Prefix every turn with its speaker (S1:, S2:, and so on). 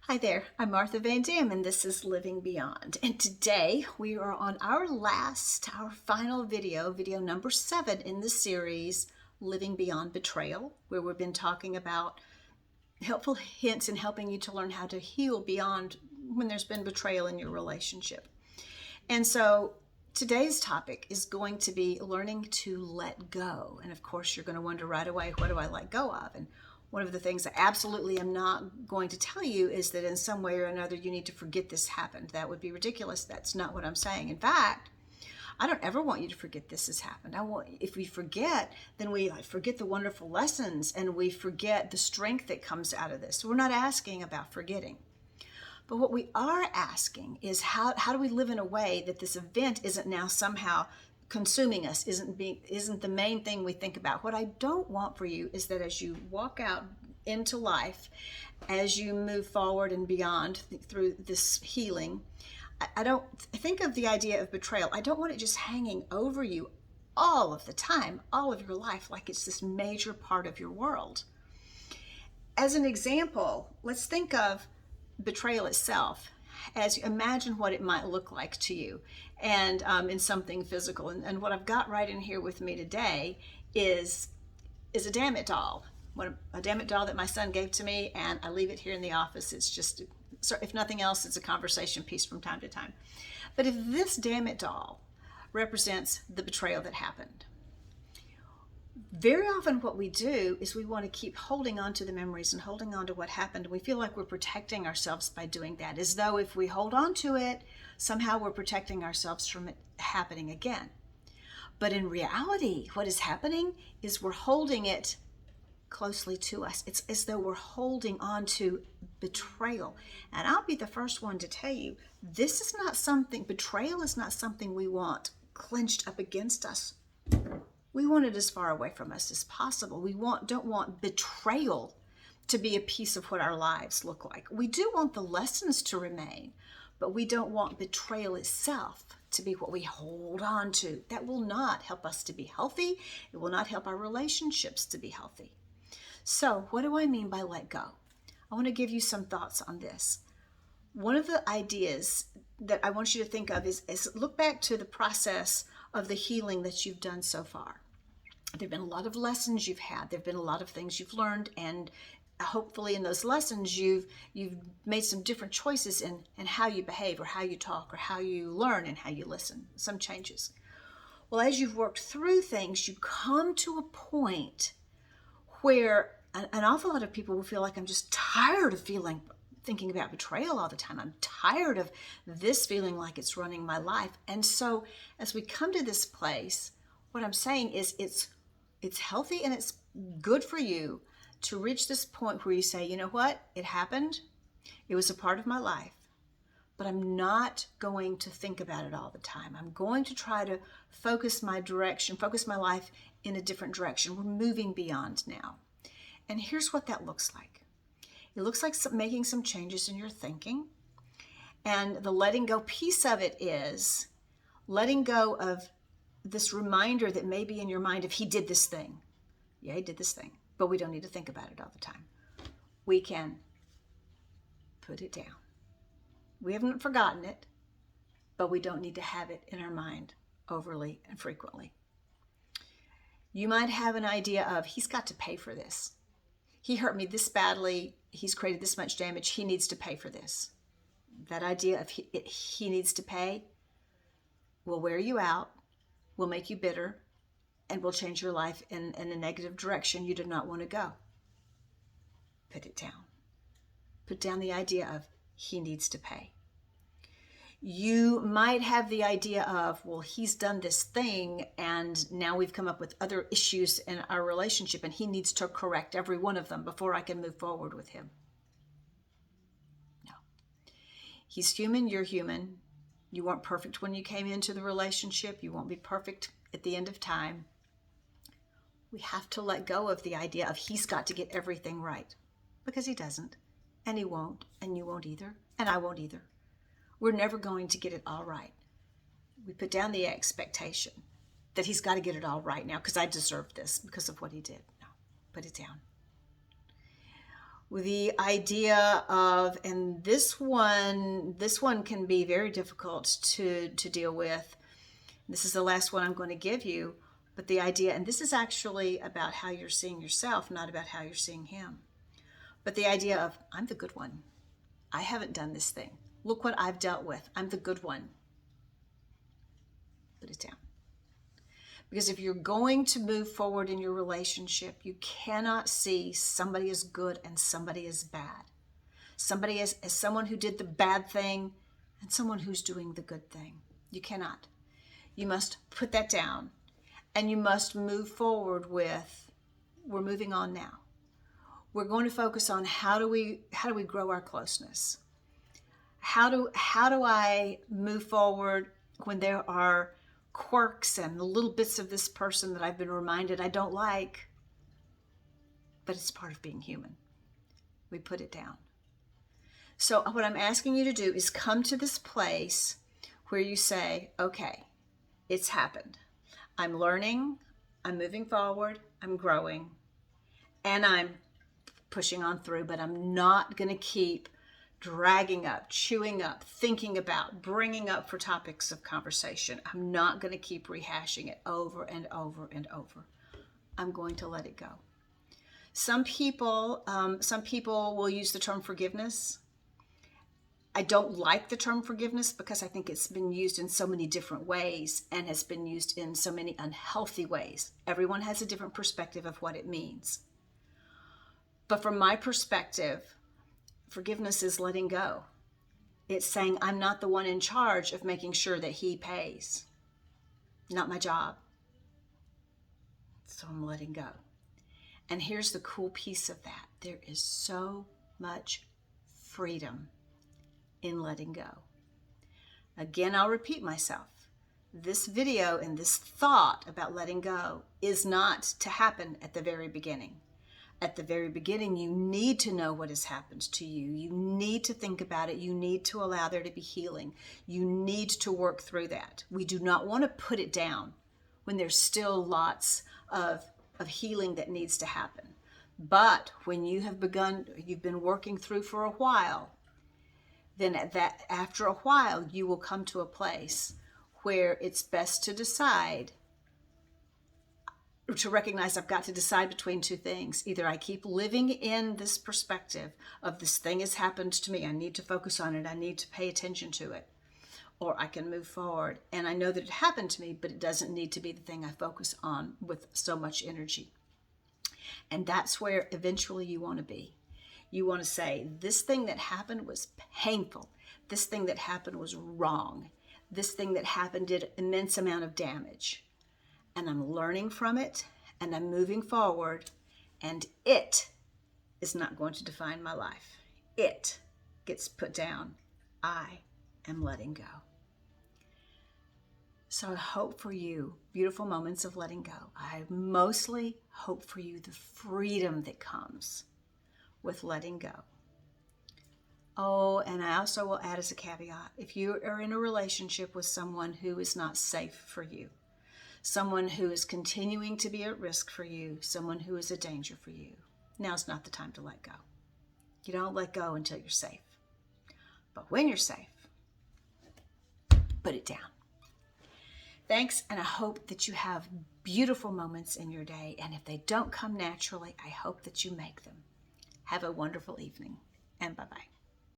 S1: Hi there, I'm Martha Van Dam, and this is Living Beyond. And today we are on our final video number 7 in the series, Living Beyond Betrayal, where we've been talking about helpful hints in helping you to learn how to heal beyond when there's been betrayal in your relationship. And so today's topic is going to be learning to let go. And of course, you're going to wonder right away, what do I let go of? And one of the things I absolutely am not going to tell you is that in some way or another you need to forget this happened. That would be ridiculous. That's not what I'm saying. In fact, I don't ever want you to forget this has happened. If we forget, then we forget the wonderful lessons and we forget the strength that comes out of this. So we're not asking about forgetting. But what we are asking is how do we live in a way that this event isn't now somehow consuming us, isn't the main thing we think about. What I don't want for you is that as you walk out into life, as you move forward and beyond through this healing, I don't think of the idea of betrayal. I don't want it just hanging over you all of the time, all of your life, like it's this major part of your world. As an example, let's think of betrayal itself as you imagine what it might look like to you and in something physical. And what I've got right in here with me today is a damn it doll. A damn it doll that my son gave to me, and I leave it here in the office. It's just, if nothing else, it's a conversation piece from time to time. But if this damn it doll represents the betrayal that happened, very often what we do is we want to keep holding on to the memories and holding on to what happened. We feel like we're protecting ourselves by doing that, as though if we hold on to it, somehow we're protecting ourselves from it happening again. But in reality, what is happening is we're holding it closely to us. It's as though we're holding on to betrayal. And I'll be the first one to tell you, betrayal is not something we want clenched up against us. We want it as far away from us as possible. We don't want betrayal to be a piece of what our lives look like. We do want the lessons to remain, but we don't want betrayal itself to be what we hold on to. That will not help us to be healthy. It will not help our relationships to be healthy. So what do I mean by let go? I want to give you some thoughts on this. One of the ideas that I want you to think of is look back to the process of the healing that you've done so far. There have been a lot of lessons you've had. There have been a lot of things you've learned, and hopefully in those lessons you've made some different choices in how you behave or how you talk or how you learn and how you listen. Some changes. Well, as you've worked through things, you come to a point where an awful lot of people will feel like, I'm just tired of thinking about betrayal all the time. I'm tired of this feeling like it's running my life. And so as we come to this place, what I'm saying is it's healthy and it's good for you to reach this point where you say, you know what? It happened. It was a part of my life, but I'm not going to think about it all the time. I'm going to try to focus my life in a different direction. We're moving beyond now. And here's what that looks like. It looks like making some changes in your thinking. And the letting go piece of it is letting go of this reminder that may be in your mind of he did this thing. Yeah, he did this thing. But we don't need to think about it all the time. We can put it down. We haven't forgotten it, but we don't need to have it in our mind overly and frequently. You might have an idea of he's got to pay for this. He hurt me this badly. He's created this much damage. He needs to pay for this. That idea of he needs to pay will wear you out, will make you bitter, and will change your life in a negative direction you do not want to go. Put it down. Put down the idea of he needs to pay. You might have the idea of, well, he's done this thing and now we've come up with other issues in our relationship and he needs to correct every one of them before I can move forward with him. No. He's human, you're human. You weren't perfect when you came into the relationship. You won't be perfect at the end of time. We have to let go of the idea of he's got to get everything right, because he doesn't, and he won't, and you won't either, and I won't either. We're never going to get it all right. We put down the expectation that he's got to get it all right now because I deserve this because of what he did. No, put it down. The idea of, and this one can be very difficult to deal with. This is the last one I'm going to give you, but the idea, and this is actually about how you're seeing yourself, not about how you're seeing him. But the idea of, I'm the good one. I haven't done this thing. Look what I've dealt with. I'm the good one. Put it down. Because if you're going to move forward in your relationship, you cannot see somebody as good and somebody as bad. Somebody as someone who did the bad thing and someone who's doing the good thing. You cannot. You must put that down, and you must move forward with, we're moving on now. We're going to focus on how do we grow our closeness? How do I move forward when there are quirks and little bits of this person that I've been reminded I don't like, but it's part of being human. We put it down. So what I'm asking you to do is come to this place where you say, okay, it's happened. I'm learning, I'm moving forward, I'm growing, and I'm pushing on through, but I'm not going to keep dragging up, chewing up, thinking about, bringing up for topics of conversation. I'm not going to keep rehashing it over and over and over. I'm going to let it go. Some people will use the term forgiveness. I don't like the term forgiveness because I think it's been used in so many different ways and has been used in so many unhealthy ways. Everyone has a different perspective of what it means. But from my perspective, forgiveness is letting go. It's saying, I'm not the one in charge of making sure that he pays. Not my job. So I'm letting go. And here's the cool piece of that. There is so much freedom in letting go. Again, I'll repeat myself. This video and this thought about letting go is not to happen at the very beginning. At the very beginning, you need to know what has happened to you. You need to think about it. You need to allow there to be healing. You need to work through that. We do not want to put it down when there's still lots of healing that needs to happen. But when you have begun, you've been working through for a while, then after a while, you will come to a place where it's best to decide, to recognize I've got to decide between two things. Either I keep living in this perspective of this thing has happened to me, I need to focus on it, I need to pay attention to it, or I can move forward. And I know that it happened to me, but it doesn't need to be the thing I focus on with so much energy. And that's where eventually you want to be. You want to say, this thing that happened was painful. This thing that happened was wrong. This thing that happened did an immense amount of damage. And I'm learning from it, and I'm moving forward, and it is not going to define my life. It gets put down. I am letting go. So I hope for you beautiful moments of letting go. I mostly hope for you the freedom that comes with letting go. Oh, and I also will add as a caveat, if you are in a relationship with someone who is not safe for you, someone who is continuing to be at risk for you, someone who is a danger for you, now's not the time to let go. You don't let go until you're safe. But when you're safe, put it down. Thanks, and I hope that you have beautiful moments in your day, and if they don't come naturally, I hope that you make them. Have a wonderful evening, and bye-bye.